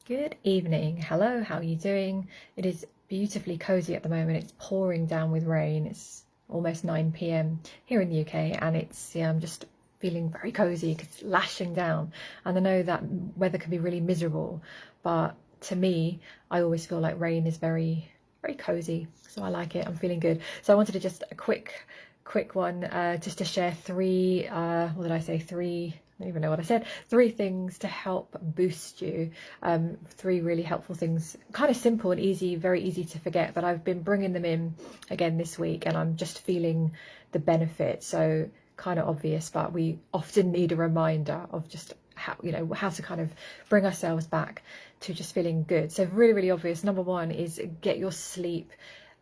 Good evening. Hello, how are you doing? It is beautifully cozy at the moment. It's pouring down with rain. It's almost 9 p.m. here in the UK, and it's I'm just feeling very cozy because it's lashing down. And I know that weather can be really miserable, but to me, I always feel like rain is very cozy. So I like it. I'm feeling good. So I wanted to just a quick one, just to share three, what did I say? Three, I don't even know what I said. Three things to help boost you. Three really helpful things, kind of simple and easy, very easy to forget, but I've been bringing them in again this week and I'm just feeling the benefit. So kind of obvious, but we often need a reminder of just how to kind of bring ourselves back to just feeling good. So really obvious. Number one is get your sleep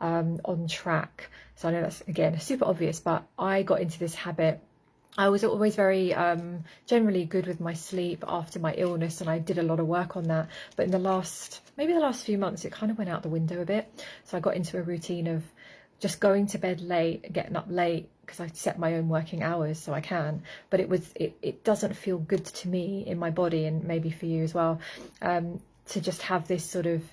on track. So I know that's again super obvious, but I got into this habit. I was always very generally good with my sleep after my illness, and I did a lot of work on that. But in maybe the last few months, it kind of went out the window a bit. So I got into a routine of just going to bed late, getting up late because I set my own working hours so I can. But it doesn't feel good to me in my body, and maybe for you as well, to just have this sort of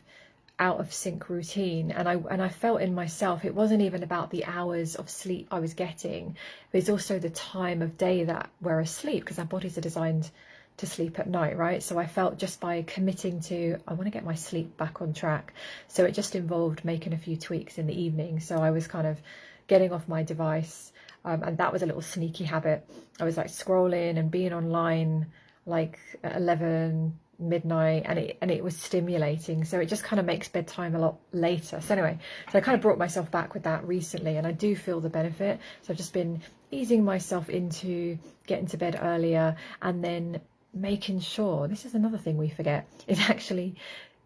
out of sync routine. And I felt in myself it wasn't even about the hours of sleep I was getting, but it's also the time of day that we're asleep, because our bodies are designed to sleep at night, right? So I felt just by committing to, I want to get my sleep back on track. So it just involved making a few tweaks in the evening. So I was kind of getting off my device, and that was a little sneaky habit. I was like scrolling and being online like at 11 midnight, and it was stimulating, so it just kind of makes bedtime a lot later. So anyway, so I kind of brought myself back with that recently, and I do feel the benefit. So I've just been easing myself into getting to bed earlier, and then making sure, this is another thing we forget, is actually,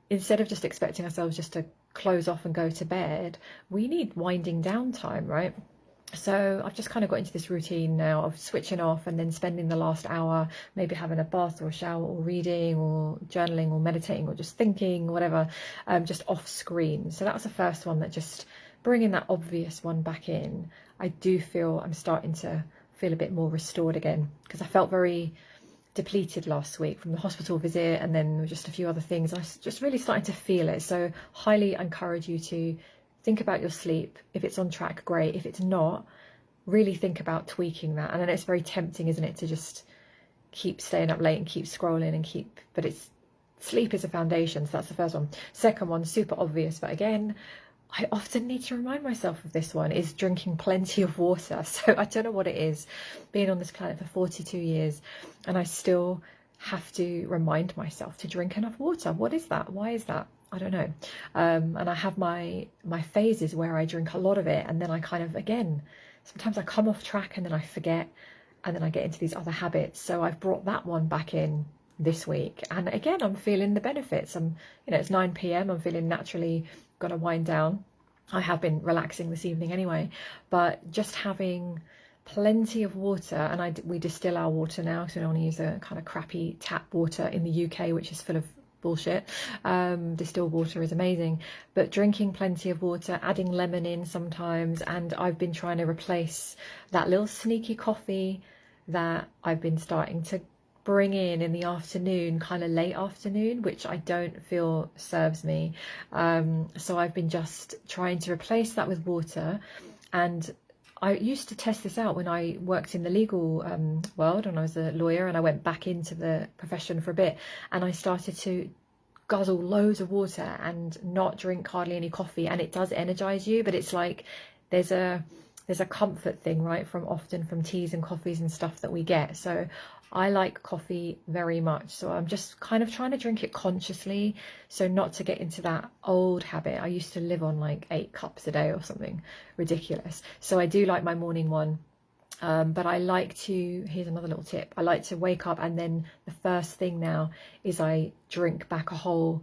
instead of just expecting ourselves just to close off and go to bed, we need winding down time, right? So I've just kind of got into this routine now of switching off and then spending the last hour maybe having a bath or a shower or reading or journaling or meditating or just thinking, whatever, just off screen. So that was the first one, that just bringing that obvious one back in. I do feel I'm starting to feel a bit more restored again, because I felt very depleted last week from the hospital visit, and then just a few other things. I was just really starting to feel it. So highly encourage you to think about your sleep. If it's on track, great. If it's not, really think about tweaking that. And I know it's very tempting, isn't it, to just keep staying up late and keep scrolling and but it's, sleep is a foundation. So that's the first one. Second one, super obvious, but again, I often need to remind myself of this one, is drinking plenty of water. So I don't know what it is, being on this planet for 42 years, and I still have to remind myself to drink enough water. What is that? Why is that? I don't know. And I have my phases where I drink a lot of it, and then I kind of, again, sometimes I come off track and then I forget, and then I get into these other habits. So I've brought that one back in this week, and again, I'm feeling the benefits. It's 9 p.m. I'm feeling naturally gonna wind down. I have been relaxing this evening anyway, but just having plenty of water, and we distill our water now, so we don't want to use the kind of crappy tap water in the UK, which is full of bullshit. Distilled water is amazing, but drinking plenty of water, adding lemon in sometimes, and I've been trying to replace that little sneaky coffee that I've been starting to bring in the afternoon, kind of late afternoon, which I don't feel serves me. So I've been just trying to replace that with water. And I used to test this out when I worked in the legal world, when I was a lawyer, and I went back into the profession for a bit, and I started to guzzle loads of water and not drink hardly any coffee, and it does energize you, but it's like there's a comfort thing, right, from teas and coffees and stuff that we get. So I like coffee very much, so I'm just kind of trying to drink it consciously, so not to get into that old habit. I used to live on like 8 cups a day or something ridiculous. So I do like my morning one. But I like to, here's another little tip, I like to wake up, and then the first thing now is I drink back a whole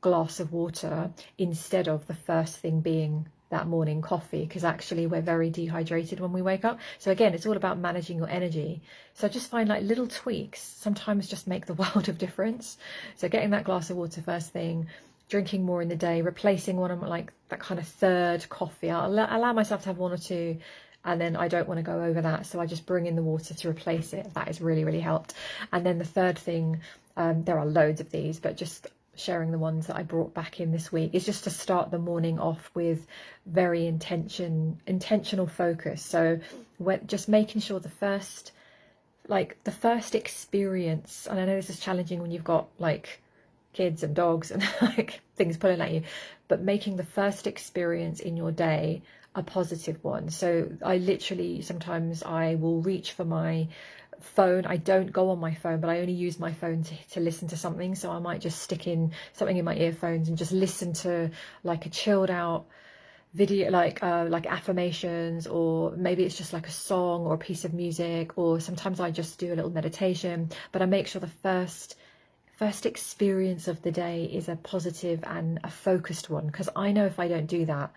glass of water instead of the first thing being that morning coffee, because actually we're very dehydrated when we wake up. So again, it's all about managing your energy. So I just find like little tweaks sometimes just make the world of difference. So getting that glass of water first thing, drinking more in the day, replacing one of like that kind of third coffee. I'll allow myself to have one or two, and then I don't want to go over that, so I just bring in the water to replace it. That has really helped. And then the third thing, there are loads of these, but just sharing the ones that I brought back in this week, is just to start the morning off with very intentional focus. So just making sure the first experience, and I know this is challenging when you've got like kids and dogs and like things pulling at you, but making the first experience in your day a positive one. So I literally, sometimes I will reach for my phone. I don't go on my phone, but I only use my phone to listen to something. So I might just stick in something in my earphones and just listen to like a chilled out video, like affirmations, or maybe it's just like a song or a piece of music, or sometimes I just do a little meditation. But I make sure the first experience of the day is a positive and a focused one, because I know if I don't do that,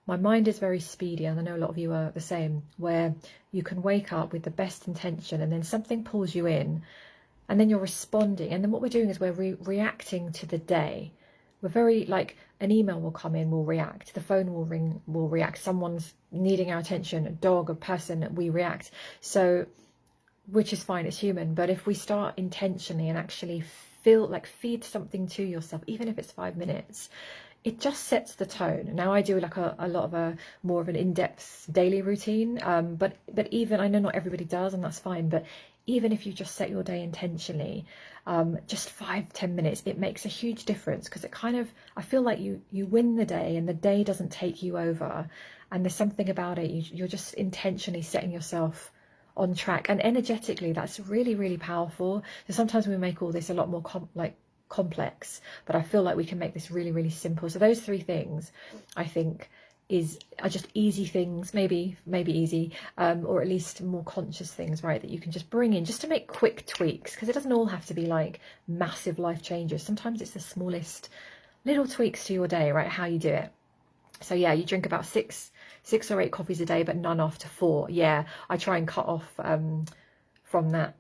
my mind is very speedy, and I know a lot of you are the same, where you can wake up with the best intention and then something pulls you in, and then you're responding, and then what we're doing is we're reacting to the day. We're very, like, an email will come in, we'll react, the phone will ring, we'll react, someone's needing our attention, a dog, a person, we react. So, which is fine, it's human. But if we start intentionally and actually feed something to yourself, even if it's 5 minutes, it just sets the tone. Now I do like a lot of a more of an in-depth daily routine, but even, I know not everybody does, and that's fine, but even if you just set your day intentionally, just 5-10 minutes, it makes a huge difference, because it kind of, I feel like you win the day and the day doesn't take you over, and there's something about it, you're just intentionally setting yourself on track, and energetically that's really, really powerful. So sometimes we make all this a lot more complex, but I feel like we can make this really, really simple. So those 3 things I think are just easy things, maybe easy, or at least more conscious things, right, that you can just bring in just to make quick tweaks, because it doesn't all have to be like massive life changes. Sometimes it's the smallest little tweaks to your day, right, how you do it. So yeah, you drink about 6 or 8 coffees a day, but none after 4. Yeah, I try and cut off from that,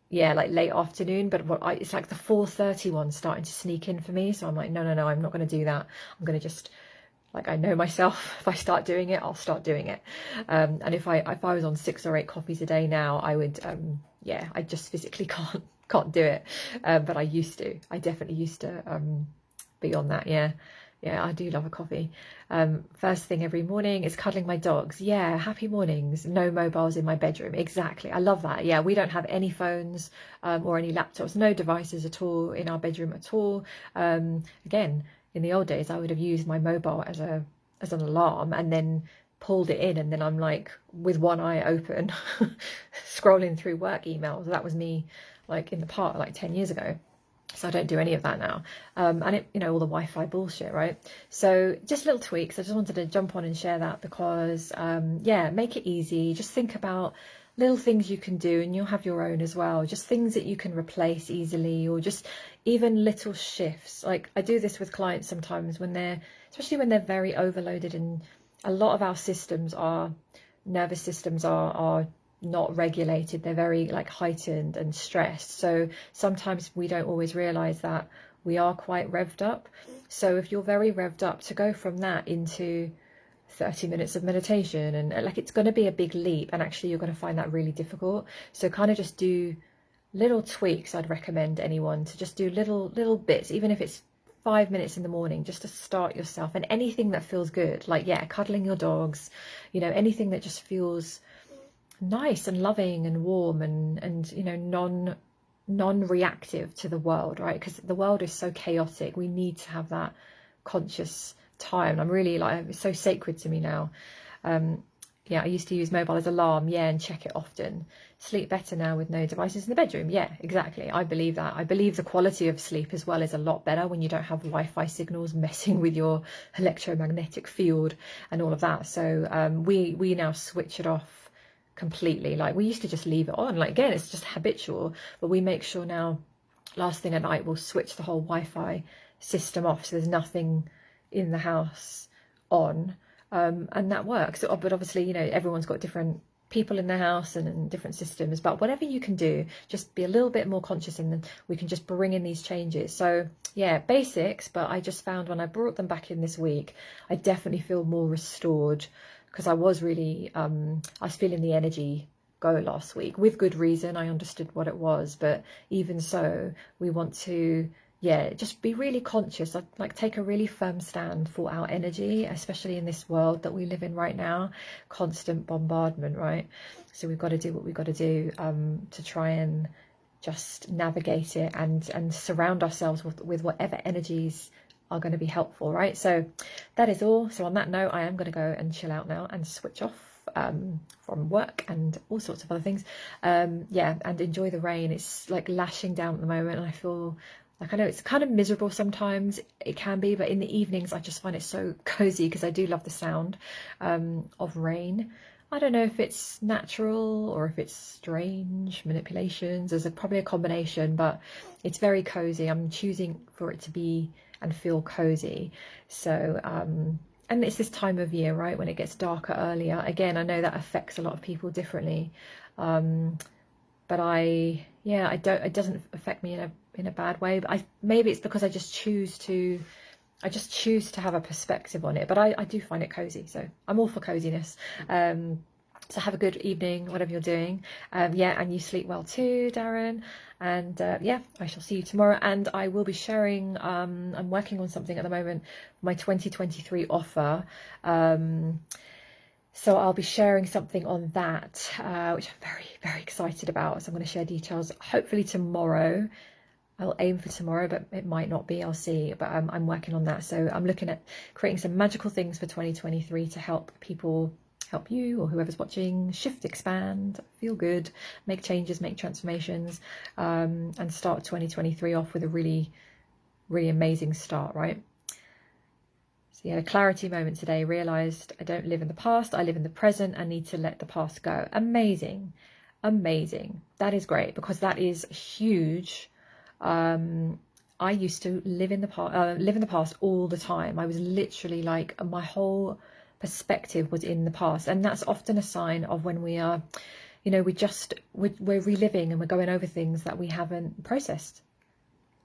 yeah, like late afternoon, but it's like the 4:30 one starting to sneak in for me. So I'm like, no, I'm not going to do that. I'm going to just, like, I know myself, if I start doing it, I'll start doing it. And if I was on 6 or 8 coffees a day now, I would, yeah, I just physically can't do it. But I definitely used to be on that, yeah. Yeah, I do love a coffee. First thing every morning is cuddling my dogs. Yeah, happy mornings. No mobiles in my bedroom. Exactly. I love that. Yeah, we don't have any phones or any laptops, no devices at all in our bedroom at all. Again, in the old days, I would have used my mobile as an alarm and then pulled it in, and then I'm like with one eye open scrolling through work emails. That was me like in the park like 10 years ago. So I don't do any of that now. And it, all the Wi-Fi bullshit, right? So just little tweaks. I just wanted to jump on and share that because, yeah, make it easy. Just think about little things you can do, and you'll have your own as well. Just things that you can replace easily, or just even little shifts. Like I do this with clients sometimes especially when they're very overloaded, and a lot of our nervous systems are not regulated. They're very like heightened and stressed, so sometimes we don't always realize that we are quite revved up. So if you're very revved up, to go from that into 30 minutes of meditation, and like it's going to be a big leap, and actually you're going to find that really difficult. So kind of just do little tweaks. I'd recommend anyone to just do little bits, even if it's 5 minutes in the morning, just to start yourself. And anything that feels good, like, yeah, cuddling your dogs, anything that just feels nice and loving and warm and non-reactive to the world, right? Because the world is so chaotic. We need to have that conscious time. I'm really like, it's so sacred to me now. Yeah, I used to use mobile as alarm, yeah, and check it often. Sleep better now with no devices in the bedroom. Yeah, exactly. I believe that. I believe the quality of sleep as well is a lot better when you don't have Wi-Fi signals messing with your electromagnetic field and all of that. So we now switch it off completely. Like we used to just leave it on, like again, it's just habitual, but we make sure now last thing at night we'll switch the whole Wi-Fi system off, so there's nothing in the house on, and that works. But obviously everyone's got different people in their house and different systems, but whatever you can do, just be a little bit more conscious, and then we can just bring in these changes. So yeah, basics, but I just found when I brought them back in this week, I definitely feel more restored, because I was really, I was feeling the energy go last week with good reason. I understood what it was, but even so, we want to yeah, just be really conscious, like take a really firm stand for our energy, especially in this world that we live in right now, constant bombardment, right? So we've got to do what we've got to do to try and just navigate it and surround ourselves with whatever energies are going to be helpful, right? So that is all. So on that note, I am going to go and chill out now and switch off from work and all sorts of other things. Yeah, and enjoy the rain. It's like lashing down at the moment, and I feel like, I know it's kind of miserable sometimes, it can be, but in the evenings I just find it so cozy because I do love the sound of rain. I don't know if it's natural or if it's strange manipulations. There's probably a combination, but it's very cozy. I'm choosing for it to be and feel cozy. So, and it's this time of year, right, when it gets darker earlier. Again, I know that affects a lot of people differently. But yeah, it doesn't affect me in a bad way. But maybe it's because I just choose to have a perspective on it. But I do find it cozy, so I'm all for coziness. So have a good evening, whatever you're doing. Yeah, and you sleep well too, Darren. And yeah, I shall see you tomorrow. And I will be sharing, I'm working on something at the moment, my 2023 offer. So I'll be sharing something on that, which I'm very, very excited about. So I'm going to share details hopefully tomorrow. I'll aim for tomorrow, but it might not be, I'll see. But I'm working on that. So I'm looking at creating some magical things for 2023 to help people, help you or whoever's watching, shift, expand, feel good, make changes, make transformations, and start 2023 off with a really, really amazing start, right? So yeah, a clarity moment today, realised I don't live in the past, I live in the present, I need to let the past go. Amazing, amazing. That is great, because that is huge. I used to live in the past all the time. I was literally like, my whole perspective was in the past, and that's often a sign of when we are, you know, we're reliving and we're going over things that we haven't processed.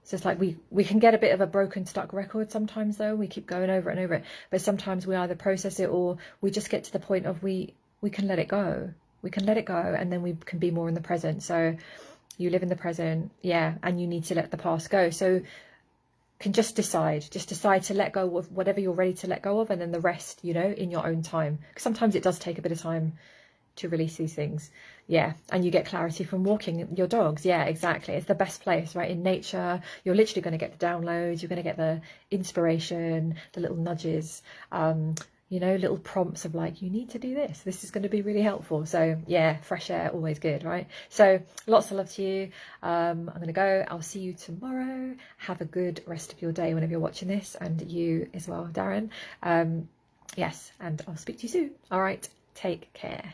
So it's like we can get a bit of a broken, stuck record sometimes, though. We keep going over it and over it. But sometimes we either process it or we just get to the point of we can let it go. We can let it go, and then we can be more in the present. So you live in the present, yeah, and you need to let the past go. So can just decide to let go of whatever you're ready to let go of, and then the rest, you know, in your own time. Because sometimes it does take a bit of time to release these things. Yeah, and you get clarity from walking your dogs. Yeah, exactly. It's the best place, right? In nature, you're literally going to get the downloads, you're going to get the inspiration, the little nudges, you know, little prompts of like, you need to do this. This is going to be really helpful. So yeah, fresh air, always good, right? So lots of love to you. I'm going to go. I'll see you tomorrow. Have a good rest of your day whenever you're watching this, and you as well, Darren. Yes, and I'll speak to you soon. All right, take care.